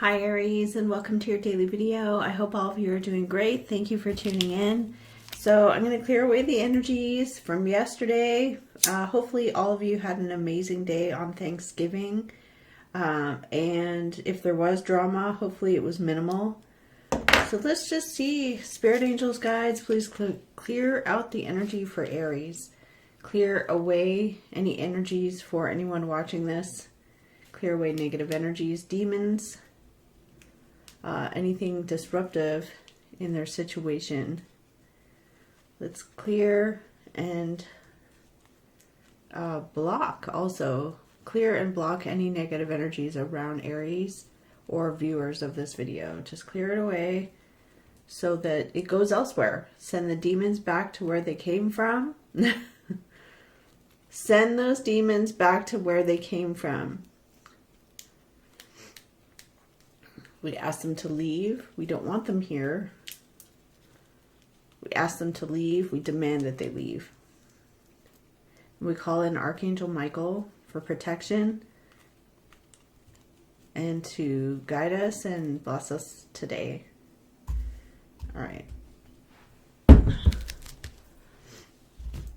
Hi Aries, and welcome to your daily video. I hope all of you are doing great. Thank you for tuning in. So I'm going to clear away the energies from yesterday. Hopefully all of you had an amazing day on Thanksgiving. And if there was drama, hopefully it was minimal. So let's just see. Spirit angels, guides, please clear out the energy for Aries. Clear away any energies for anyone watching this. Clear away negative energies, demons, anything disruptive in their situation. Let's clear and block also. Clear and block any negative energies around Aries or viewers of this video. Just clear it away so that it goes elsewhere. Send the demons back to where they came from. Send those demons back to where they came from. We ask them to leave. We don't want them here. We ask them to leave. We demand that they leave. We call in Archangel Michael for protection and to guide us and bless us today. All right.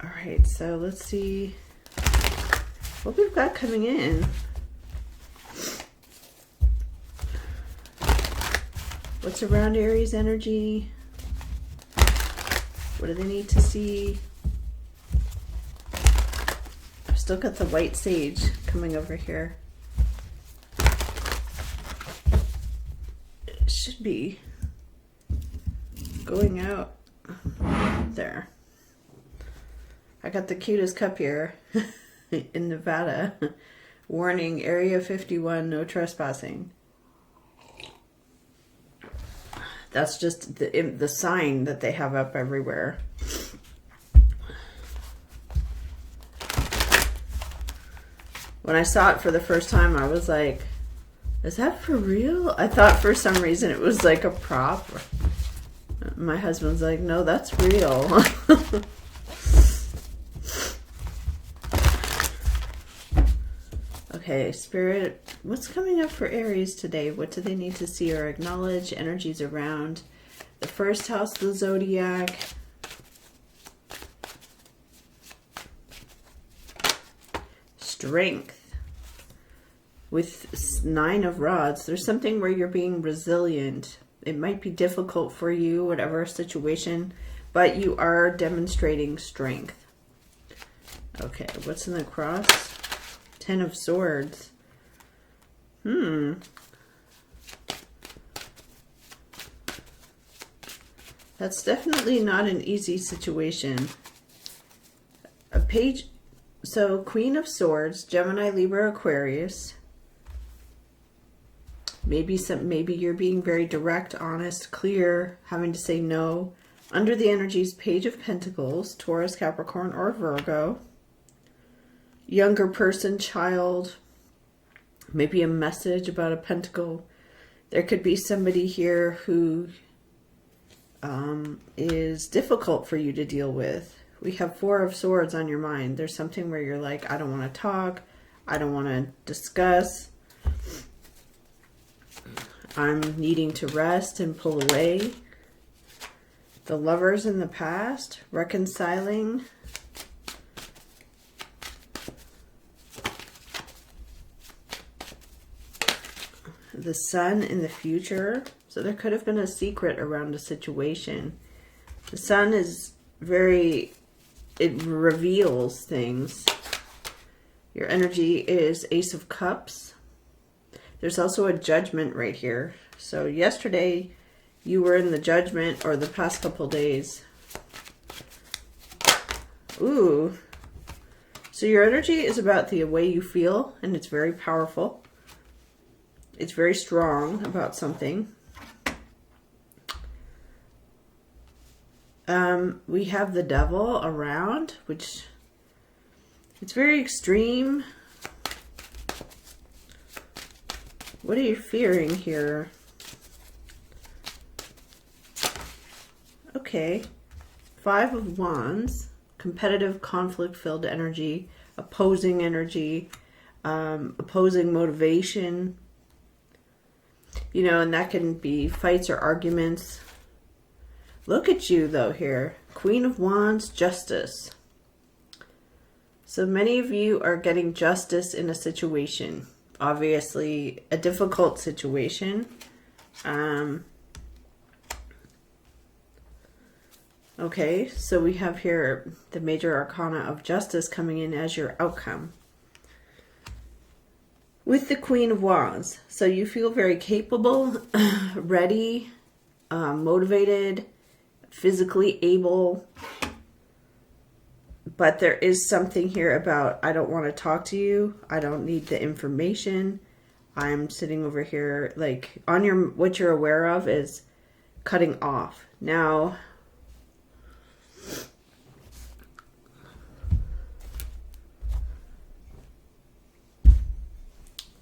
All right, so let's see what we've got coming in. What's around Aries energy? What do they need to see? I've still got the white sage coming over here. It should be going out there. I got the cutest cup here in Nevada. Warning, Area 51, no trespassing. That's just the sign that they have up everywhere. When I saw it for the first time, I was like, is that for real? I thought for some reason it was like a prop. My husband's like, no, that's real. Okay, Spirit, what's coming up for Aries today? What do they need to see or acknowledge? Energies around the first house of the zodiac. Strength. With 9 of rods, there's something where you're being resilient. It might be difficult for you, whatever situation, but you are demonstrating strength. Okay, what's in the cross? 10 of Swords. That's definitely not an easy situation. A page. So Queen of Swords, Gemini, Libra, Aquarius. Maybe you're being very direct, honest, clear, having to say no. Under the energies, Page of Pentacles, Taurus, Capricorn, or Virgo. Younger person, child, maybe a message about a pentacle. There could be somebody here who is difficult for you to deal with. We have 4 of Swords on your mind. There's something where you're like, I don't want to talk. I don't want to discuss. I'm needing to rest and pull away. The Lovers in the past, reconciling. The Sun in the future. So there could have been a secret around a situation. The Sun is it reveals things. Your energy is Ace of Cups. There's also a Judgment right here. So yesterday you were in the Judgment, or the past couple days. Ooh. So your energy is about the way you feel, and it's very powerful. It's very strong about something. We have the Devil around, which it's very extreme. What are you fearing here? Okay. 5 of Wands, competitive, conflict-filled energy, opposing motivation. You know, and that can be fights or arguments. Look at you, though, here. Queen of Wands, Justice. So many of you are getting justice in a situation. Obviously, a difficult situation. Okay, so we have here the major arcana of Justice coming in as your outcome. With the Queen of Wands. So you feel very capable, ready, motivated, physically able. But there is something here about, I don't want to talk to you. I don't need the information. I'm sitting over here, like, on your, what you're aware of is cutting off. Now,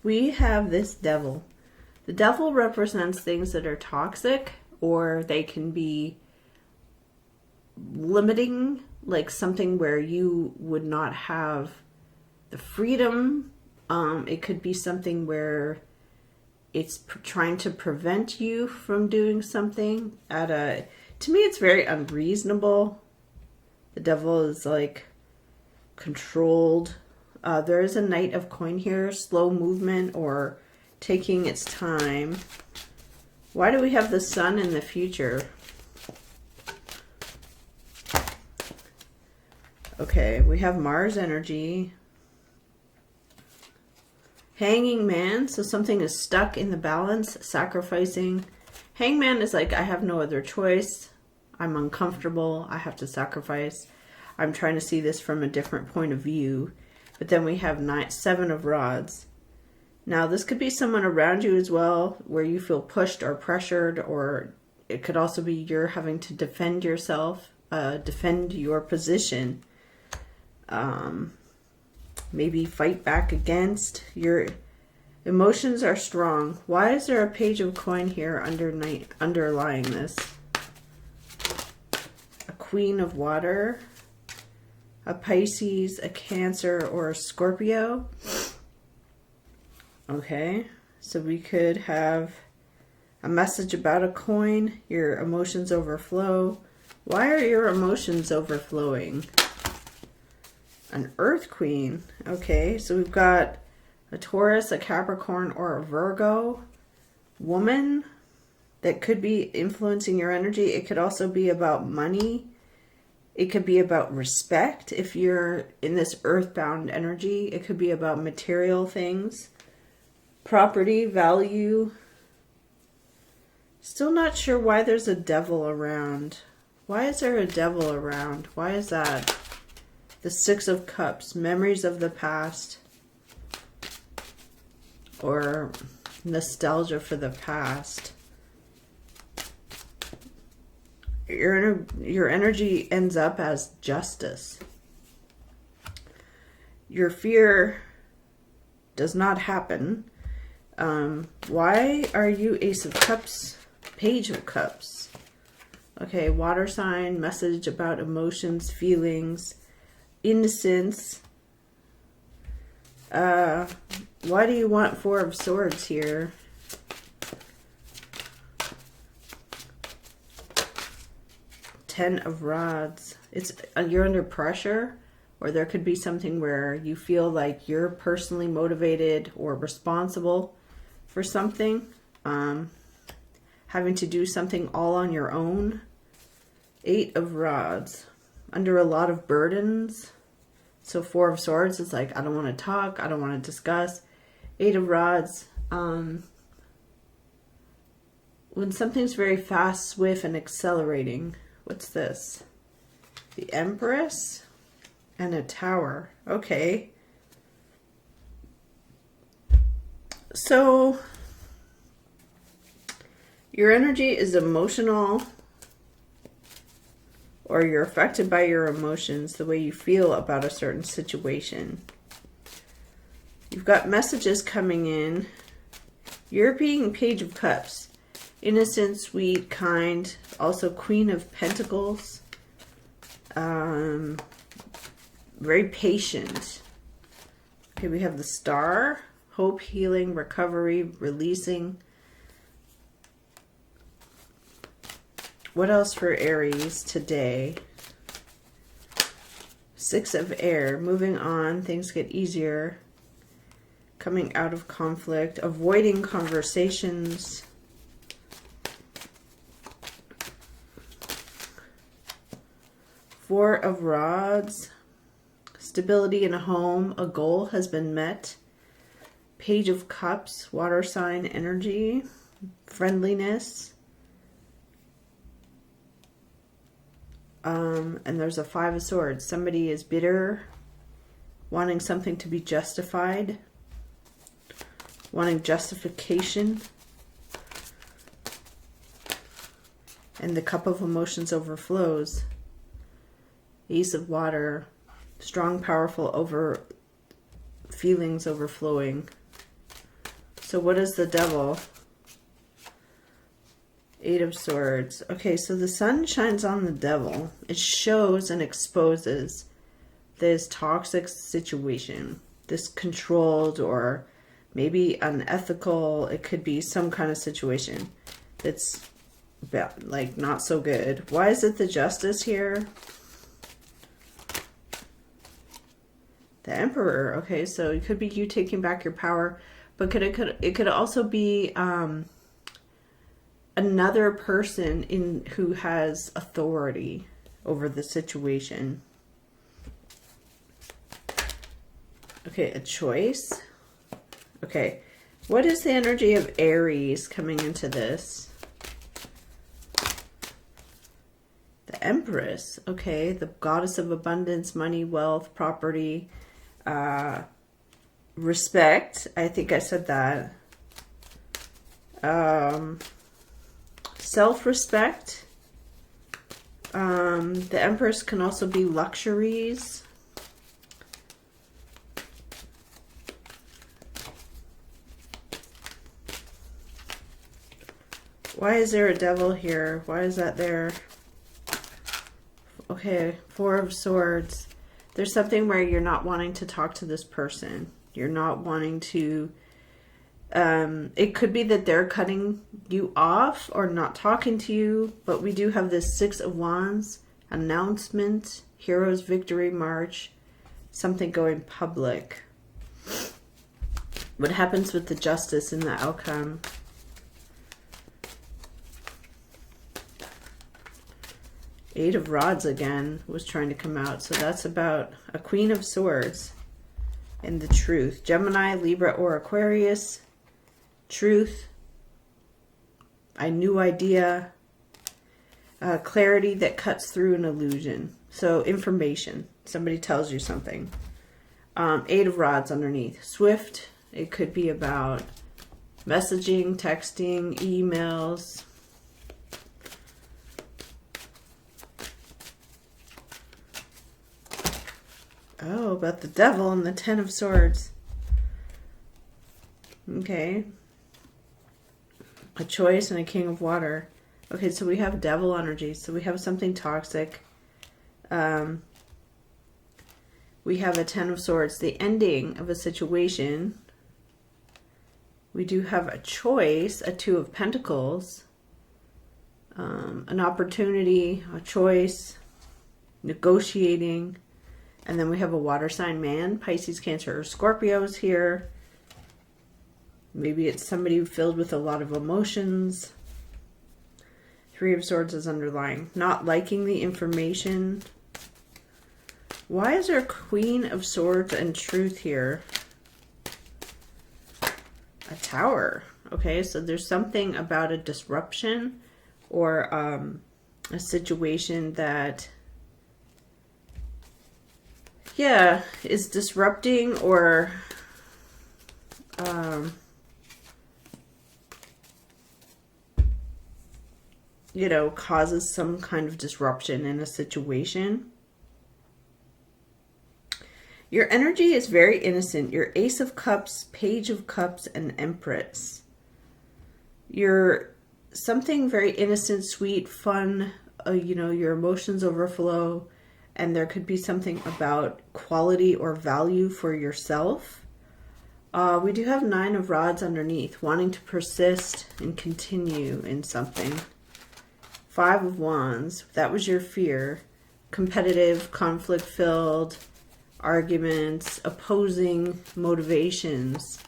we have this Devil. The Devil represents things that are toxic, or they can be limiting, like something where you would not have the freedom. It could be something where it's trying to prevent you from doing something to me, it's very unreasonable. The Devil is like controlled. There is a Knight of Coin here, slow movement or taking its time. Why do we have the Sun in the future? Okay, we have Mars energy. Hanging Man, so something is stuck in the balance, sacrificing. Hangman is like, I have no other choice. I'm uncomfortable. I have to sacrifice. I'm trying to see this from a different point of view. But then we have Seven of Rods. Now, this could be someone around you as well, where you feel pushed or pressured, or it could also be you're having to defend yourself, defend your position. Maybe fight back against. Your emotions are strong. Why is there a Page of Coin here underlying this? A Queen of Water, a Pisces, a Cancer, or a Scorpio. Okay, so we could have a message about a coin. Your emotions overflow. Why are your emotions overflowing? An Earth Queen. Okay, so we've got a Taurus, a Capricorn, or a Virgo woman that could be influencing your energy. It could also be about money. It could be about respect. If you're in this earthbound energy, it could be about material things, property, value. Still not sure why there's a devil around. Why is there a devil around? Why is that? The Six of Cups, memories of the past, or nostalgia for the past. Your energy ends up as justice. Your fear does not happen. Why are you Ace of Cups, Page of Cups? Okay, water sign, message about emotions, feelings, innocence. Why do you want Four of Swords here? Ten of Rods. It's you're under pressure, or there could be something where you feel like you're personally motivated or responsible for something, having to do something all on your own. Eight of Rods. Under a lot of burdens. So Four of Swords is like, I don't want to talk, I don't want to discuss. Eight of Rods, when something's very fast, swift, and accelerating. What's this? The Empress and a Tower. Okay. So your energy is emotional, or you're affected by your emotions, the way you feel about a certain situation. You've got messages coming in. You're being Page of Cups. Innocent, sweet, kind. Also Queen of Pentacles. Very patient. Okay, we have the Star. Hope, healing, recovery, releasing. What else for Aries today? Six of Air. Moving on. Things get easier. Coming out of conflict. Avoiding conversations. Four of Rods. Stability in a home. A goal has been met. Page of Cups. Water sign energy. Friendliness. And there's a Five of Swords. Somebody is bitter, wanting something to be justified, wanting justification. And the Cup of Emotions overflows. Ace of Water, strong, powerful feelings overflowing. So what is the Devil? Eight of Swords. Okay, so the sun shines on the Devil. It shows and exposes this toxic situation, this controlled or maybe unethical. It could be some kind of situation that's like not so good. Why is it the Justice here? The Emperor. Okay, so it could be you taking back your power, but it could also be another person who has authority over the situation. Okay, a choice. Okay, what is the energy of Aries coming into this? The Empress. Okay, the goddess of abundance, money, wealth, property, respect. I think I said that. Self-respect. The Empress can also be luxuries. Why is there a Devil here? Why is that there? Okay, Four of Swords. There's something where you're not wanting to talk to this person. You're not wanting to... it could be that they're cutting you off or not talking to you, but we do have this Six of Wands, announcement, Hero's Victory March, something going public. What happens with the Justice in the outcome? Eight of Rods again was trying to come out, so that's about a Queen of Swords and the Truth. Gemini, Libra, or Aquarius. Truth, a new idea, clarity that cuts through an illusion. So information, somebody tells you something. Eight of Rods underneath. Swift, it could be about messaging, texting, emails. Oh, about the Devil and the Ten of Swords. Okay. A choice and a King of Water. Okay, so we have Devil energy. So we have something toxic. We have a Ten of Swords. The ending of a situation. We do have a choice. A Two of Pentacles. An opportunity. A choice. Negotiating. And then we have a water sign man. Pisces, Cancer, or Scorpios here. Maybe it's somebody filled with a lot of emotions. Three of Swords is underlying. Not liking the information. Why is there Queen of Swords and Truth here? A Tower. Okay, so there's something about a disruption or a situation that, yeah, is disrupting or you know, causes some kind of disruption in a situation. Your energy is very innocent. You're Ace of Cups, Page of Cups, and Empress. You're something very innocent, sweet, fun. You know, your emotions overflow. And there could be something about quality or value for yourself. We do have Nine of Rods underneath. Wanting to persist and continue in something. Five of Wands. That was your fear. Competitive, conflict-filled, arguments, opposing motivations.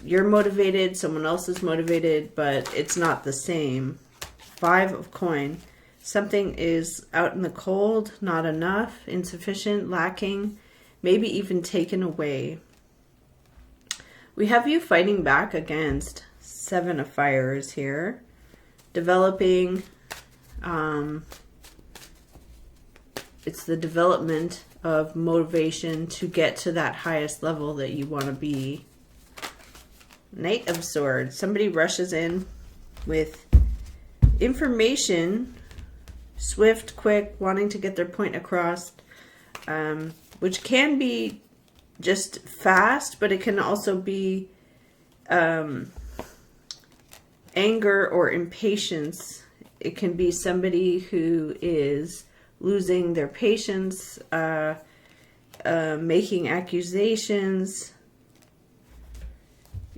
You're motivated, someone else is motivated, but it's not the same. Five of Coin. Something is out in the cold, not enough, insufficient, lacking, maybe even taken away. We have you fighting back against Seven of Fires here. Developing, it's the development of motivation to get to that highest level that you want to be. Knight of Swords. Somebody rushes in with information, swift, quick, wanting to get their point across, which can be just fast, but it can also be anger or impatience. It can be somebody who is losing their patience, making accusations,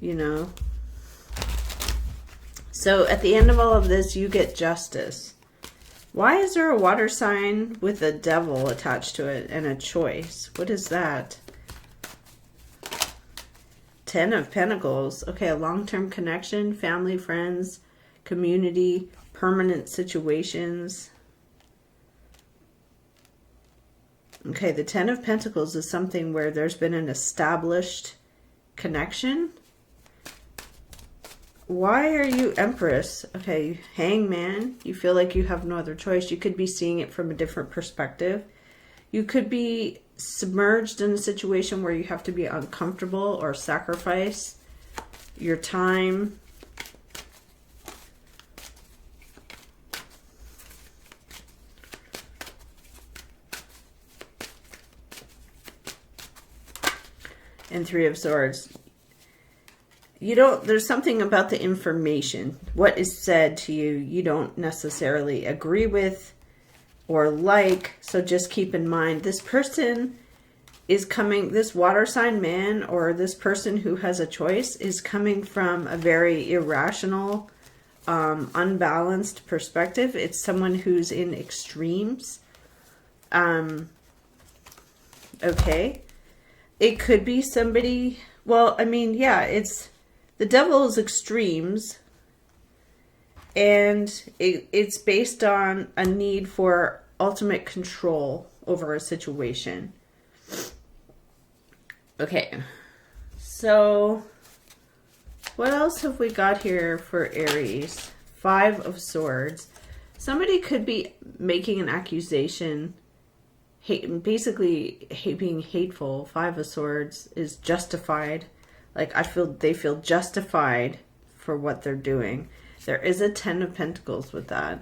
you know. So at the end of all of this, you get justice. Why is there a water sign with a devil attached to it and a choice? What is that? Ten of Pentacles. Okay, a long-term connection, family, friends, community, permanent situations. Okay, the Ten of Pentacles is something where there's been an established connection. Why are you Empress? Okay, Hangman. You feel like you have no other choice. You could be seeing it from a different perspective. You could be submerged in a situation where you have to be uncomfortable or sacrifice your time. And Three of Swords. You don't, there's something about the information, what is said to you, you don't necessarily agree with or like. So just keep in mind, this person is coming, this water sign man or this person who has a choice is coming from a very irrational, unbalanced perspective. It's someone who's in extremes. Okay. It could be somebody, well, I mean, yeah, it's, the devil's extremes, and it's based on a need for ultimate control over a situation. Okay, so what else have we got here for Aries? Five of Swords. Somebody could be making an accusation, basically being hateful. Five of Swords is justified. Like, they feel justified for what they're doing. There is a Ten of Pentacles with that.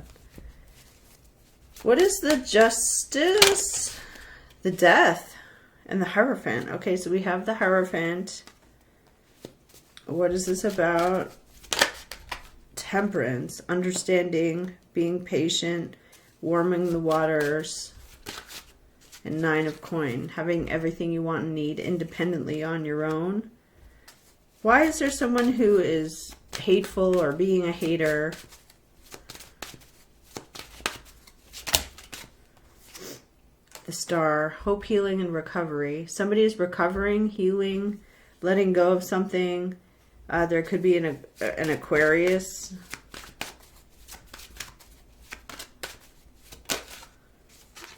What is the Justice? The Death and the Hierophant. Okay, so we have the Hierophant. What is this about? Temperance, understanding, being patient, warming the waters. And Nine of Coin, having everything you want and need independently on your own. Why is there someone who is hateful or being a hater? The Star, hope, healing, and recovery. Somebody is recovering, healing, letting go of something. There could be an Aquarius.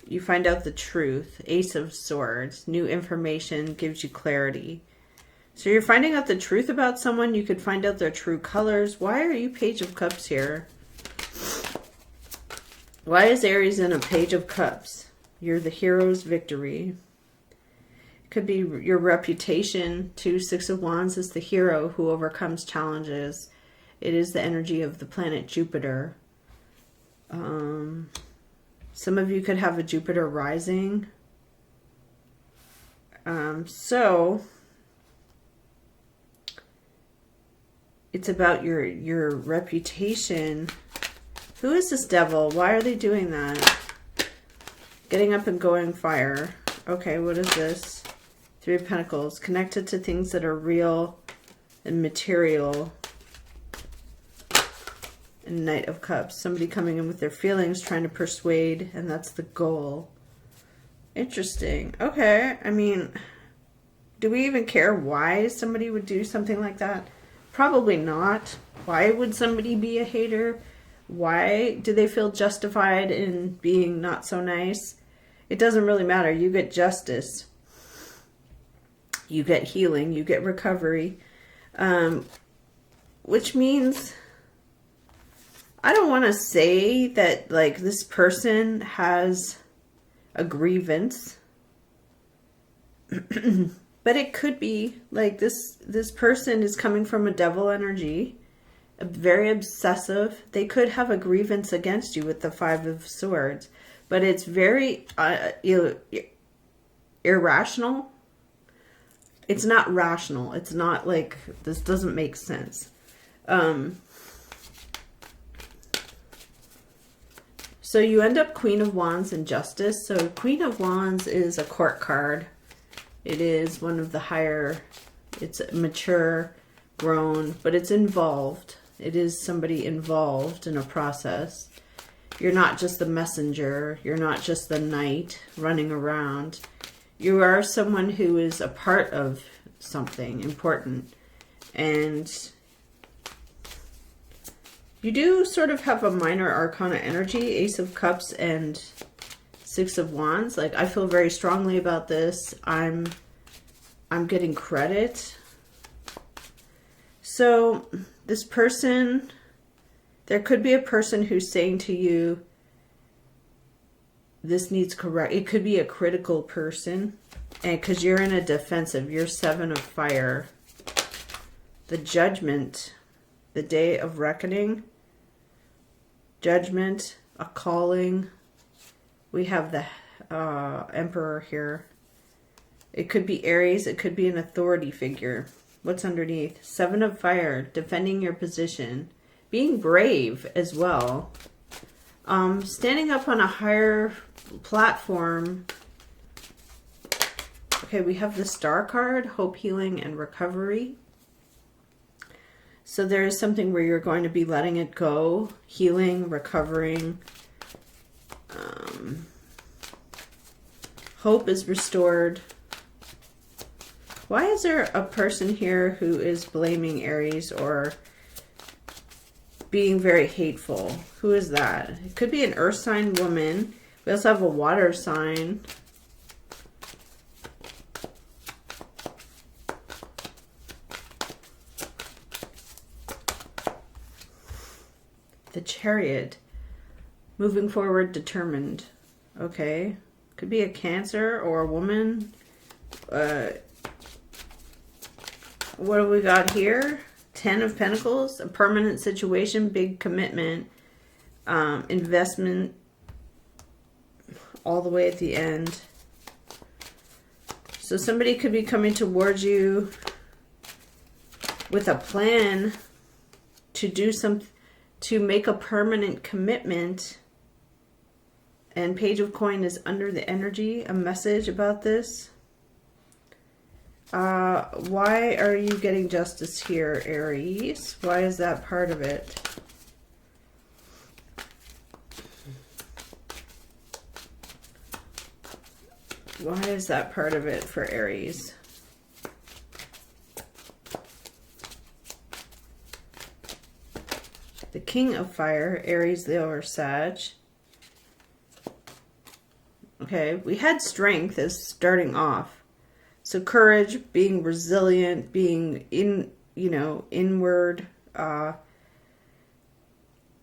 You find out the truth. Ace of Swords, new information gives you clarity. So you're finding out the truth about someone. You could find out their true colors. Why are you Page of Cups here? Why is Aries in a Page of Cups? You're the hero's victory. It could be your reputation. Too. Six of Wands is the hero who overcomes challenges. It is the energy of the planet Jupiter. Some of you could have a Jupiter rising. So it's about your reputation. Who is this devil? Why are they doing that? Getting up and going fire. Okay, what is this? Three of Pentacles. Connected to things that are real and material. and Knight of Cups. Somebody coming in with their feelings, trying to persuade, and that's the goal. Interesting. Okay, I mean, do we even care why somebody would do something like that? Probably not. Why would somebody be a hater? Why do they feel justified in being not so nice? It doesn't really matter. You get justice. You get healing. You get recovery. Which means, I don't want to say that like this person has a grievance. But it could be like this person is coming from a devil energy, very obsessive. They could have a grievance against you with the Five of Swords, but it's very irrational. It's not rational. It's not like, this doesn't make sense. So you end up Queen of Wands and Justice. So Queen of Wands is a court card. It is one of the higher, it's mature, grown, but it's involved. It is somebody involved in a process. You're not just the messenger. You're not just the knight running around. You are someone who is a part of something important. And you do sort of have a minor arcana energy, Ace of Cups and Six of Wands. Like, I feel very strongly about this. I'm getting credit. So this person, there could be a person who's saying to you, this needs correct. It could be a critical person, and because you're in a defensive, you're Seven of Fire. The Judgment, the Day of Reckoning, Judgment, a calling. We have the Emperor here. It could be Aries. It could be an authority figure. What's underneath? Seven of Fire, defending your position. Being brave as well. Standing up on a higher platform. Okay, we have the Star card, hope, healing, and recovery. So there is something where you're going to be letting it go, healing, recovering. Hope is restored. Why is there a person here who is blaming Aries or being very hateful? Who is that? It could be an earth sign woman. We also have a water sign. The Chariot. Moving forward, determined. Okay. Could be a Cancer or a woman. What do we got here? Ten of Pentacles. A permanent situation. Big commitment. Investment. All the way at the end. So somebody could be coming towards you with a plan to do something, to make a permanent commitment. And Page of Coin is under the energy. A message about this. Why are you getting justice here, Aries? Why is that part of it? Why is that part of it for Aries? The King of Fire, Aries, Leo, or Sag. Okay, we had strength as starting off. So courage, being resilient, being inward,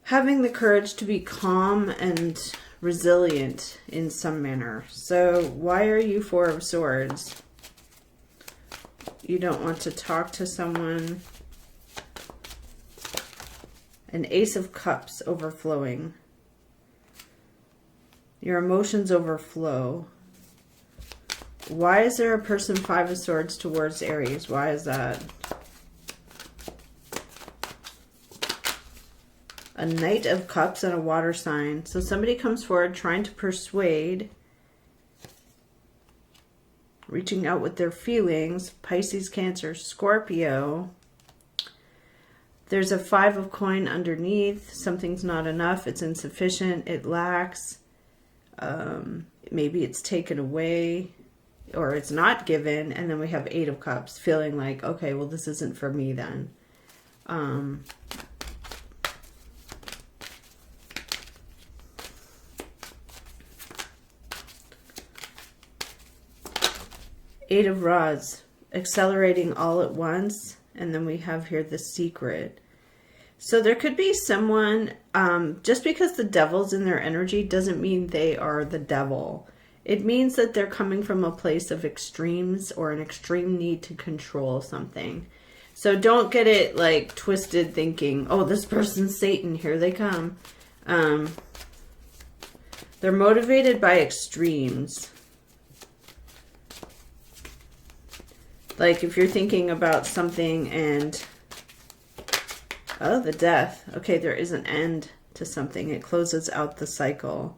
having the courage to be calm and resilient in some manner. So why are you Four of Swords? You don't want to talk to someone. An Ace of Cups overflowing. Your emotions overflow. Why is there a person Five of Swords towards Aries? Why is that? A Knight of Cups and a water sign. So somebody comes forward trying to persuade. Reaching out with their feelings. Pisces, Cancer, Scorpio. There's a 5 of coin underneath. Something's not enough. It's insufficient. It lacks. Maybe it's taken away or it's not given. And then we have 8 of cups, feeling like, okay, well, this isn't for me then. 8 of rods, accelerating all at once. And then we have here the secret. So there could be someone, just because the devil's in their energy doesn't mean they are the devil. It means that they're coming from a place of extremes or an extreme need to control something. So don't get it like twisted thinking, oh, this person's Satan, here they come. They're motivated by extremes. Like if you're thinking about something and, oh, the death. Okay, there is an end to something. It closes out the cycle.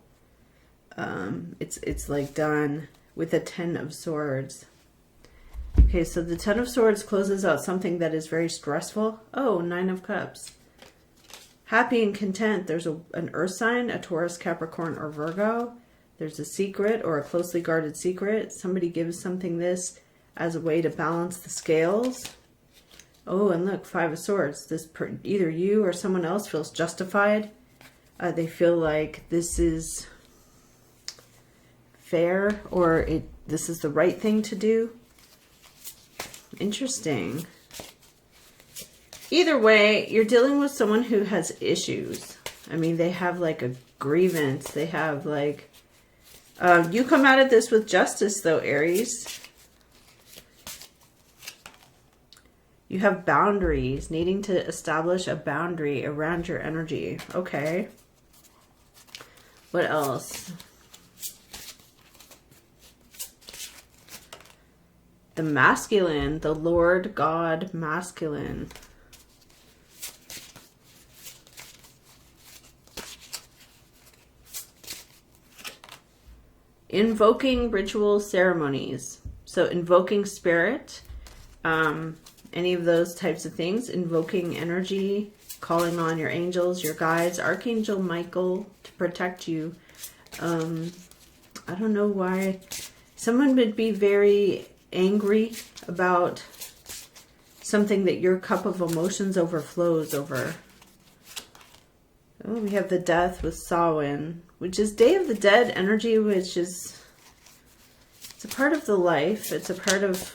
It's like done with a 10 of swords. Okay, so the 10 of swords closes out something that is very stressful. Oh, 9 of cups. Happy and content. There's an earth sign, a Taurus, Capricorn, or Virgo. There's a secret or a closely guarded secret. Somebody gives something this as a way to balance the scales. Oh, and look, 5 of swords. Either you or someone else feels justified. They feel like this is fair or this is the right thing to do. Interesting. Either way, you're dealing with someone who has issues. I mean, they have like a grievance. They have like... you come out of this with justice though, Aries. You have boundaries, needing to establish a boundary around your energy. Okay. What else? The masculine, the Lord God masculine. Invoking ritual ceremonies. So invoking spirit, any of those types of things, invoking energy, calling on your angels, your guides, Archangel Michael to protect you. I don't know why. Someone would be very angry about something that your cup of emotions overflows over. Oh, we have the death with Samhain, which is Day of the Dead energy, which is, it's a part of the life. It's a part of,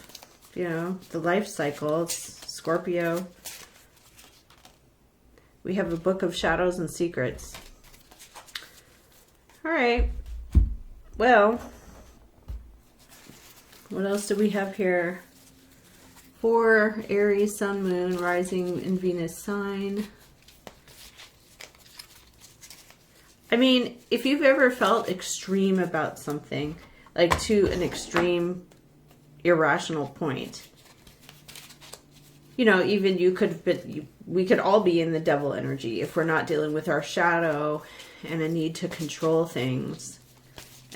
you know, the life cycle. It's Scorpio. We have a book of shadows and secrets. All right. Well, what else do we have here? For Aries, Sun, Moon, Rising, and Venus sign. I mean, if you've ever felt extreme about something, like to an extreme irrational point, you know, even you could, we could all be in the devil energy if we're not dealing with our shadow and a need to control things.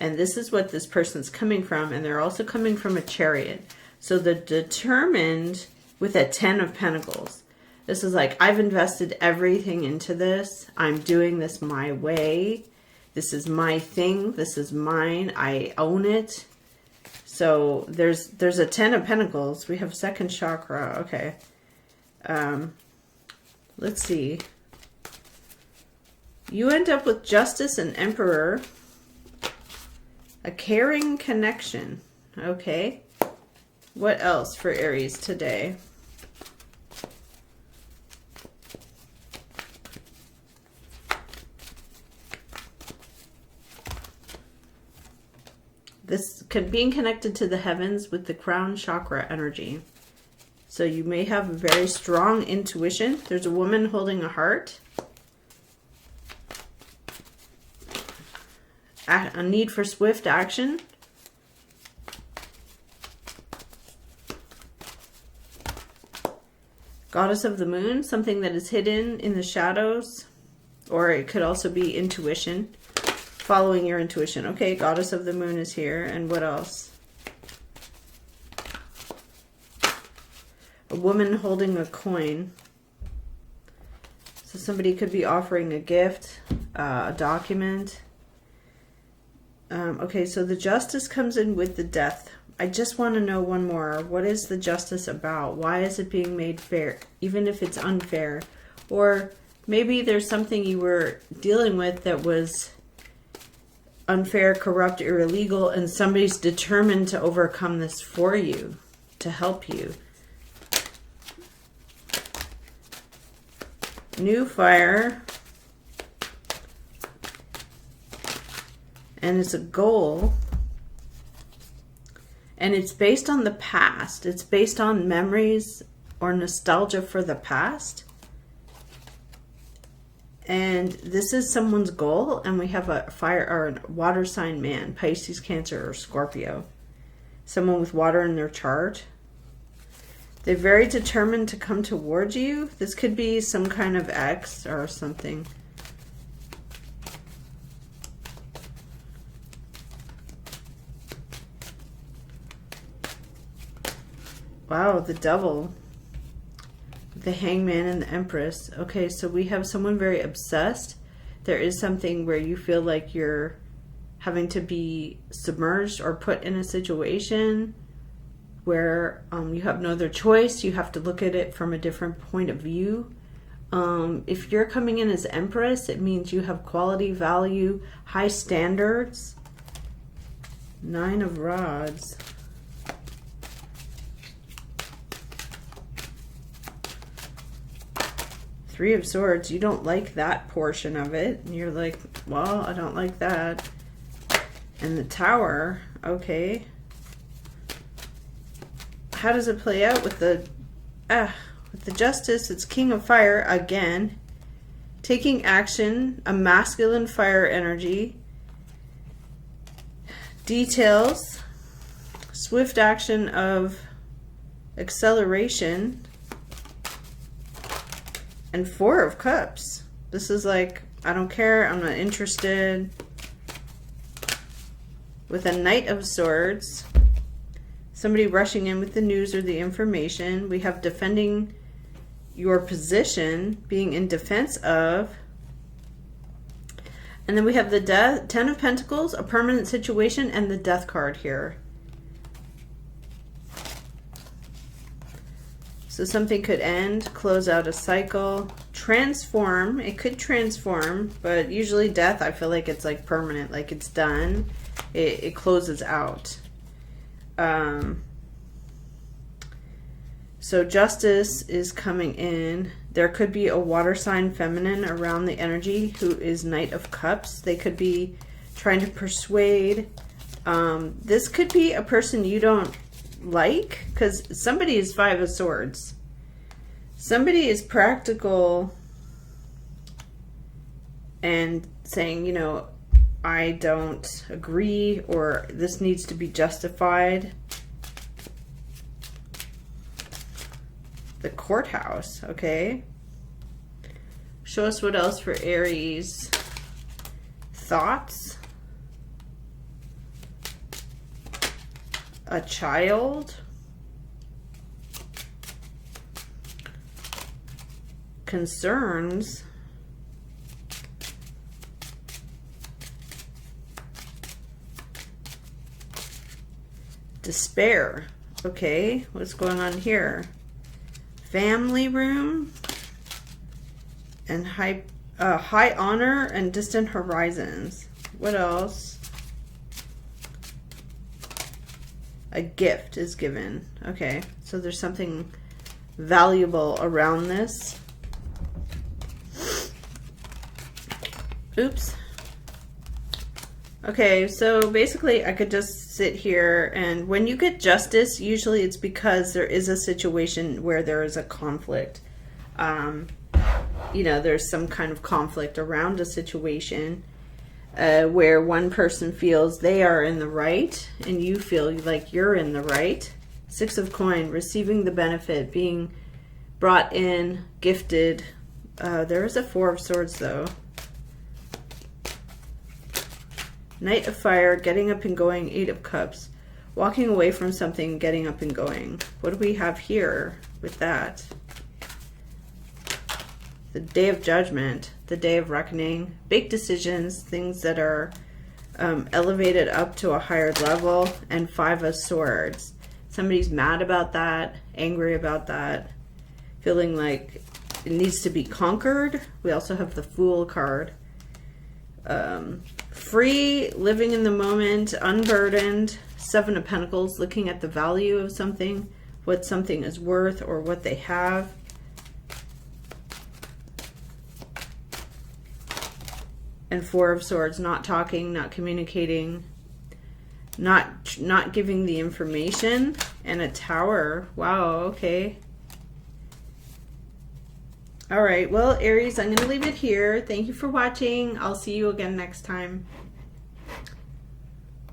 And this is what this person's coming from. And they're also coming from a Chariot. So the determined with a 10 of Pentacles. This is like, I've invested everything into this. I'm doing this my way. This is my thing. This is mine. I own it. So there's a 10 of Pentacles. We have second chakra. Okay. Let's see. You end up with Justice and Emperor. A caring connection. Okay. What else for Aries today? This being connected to the heavens with the crown chakra energy. So you may have a very strong intuition. There's a woman holding a heart. A need for swift action. Goddess of the Moon, something that is hidden in the shadows. Or it could also be intuition. Following your intuition. Okay, Goddess of the Moon is here. And what else? A woman holding a coin. So somebody could be offering a gift, a document. Okay, so the justice comes in with the death. I just want to know one more. What is the justice about? Why is it being made fair, even if it's unfair? Or maybe there's something you were dealing with that was unfair, corrupt, or illegal, and somebody's determined to overcome this for you, to help you. New fire. And it's a goal. And it's based on the past. It's based on memories or nostalgia for the past. And this is someone's goal. And we have a fire or a water sign man, Pisces, Cancer, or Scorpio. Someone with water in their chart. They're very determined to come towards you. This could be some kind of ex or something. Wow, the Devil, the Hangman, and the Empress. Okay, so we have someone very obsessed. There is something where you feel like you're having to be submerged or put in a situation where you have no other choice. You have to look at it from a different point of view. If you're coming in as Empress, it means you have quality, value, high standards. 9 of Rods. Three of Swords. You don't like that portion of it. And you're like, well, I don't like that. And the Tower. Okay. How does it play out with the Justice? It's King of Fire again. Taking action, a masculine fire energy. Details, swift action of acceleration. And 4 of Cups. This is like, I don't care, I'm not interested. With a Knight of Swords. Somebody rushing in with the news or the information. We have defending your position, being in defense of. And then we have the 10 of Pentacles, a permanent situation, and the Death card here. So something could end, close out a cycle, transform. It could transform, but usually death, I feel like it's like permanent, like it's done. It closes out. So justice is coming in. There could be a water sign feminine around the energy who is Knight of Cups. They could be trying to persuade. This could be a person you don't like, because somebody is 5 of Swords. Somebody is practical and saying, you know, I don't agree, or this needs to be justified. The Courthouse, okay. Show us what else for Aries. Thoughts. A child. Concerns. Despair. Okay, what's going on here? Family room. And high honor and distant horizons. What else? A gift is given. Okay, so there's something valuable around this. Oops. Okay, so basically I could just sit here, and when you get justice, usually it's because there is a situation where there is a conflict. You know, there's some kind of conflict around a situation where one person feels they are in the right and you feel like you're in the right. 6 of Coin, receiving the benefit, being brought in, gifted. There is a 4 of Swords though. Knight of Fire, getting up and going. 8 of Cups, walking away from something, getting up and going. What do we have here with that? the day of judgment, the day of reckoning, big decisions, things that are elevated up to a higher level, and 5 of Swords. Somebody's mad about that, angry about that, feeling like it needs to be conquered. We also have the Fool card. Free, living in the moment, unburdened. 7 of Pentacles, looking at the value of something, what something is worth or what they have. And 4 of Swords, not talking, not communicating, not giving the information. And a Tower. Wow, okay. All right, well, Aries, I'm going to leave it here. Thank you for watching. I'll see you again next time.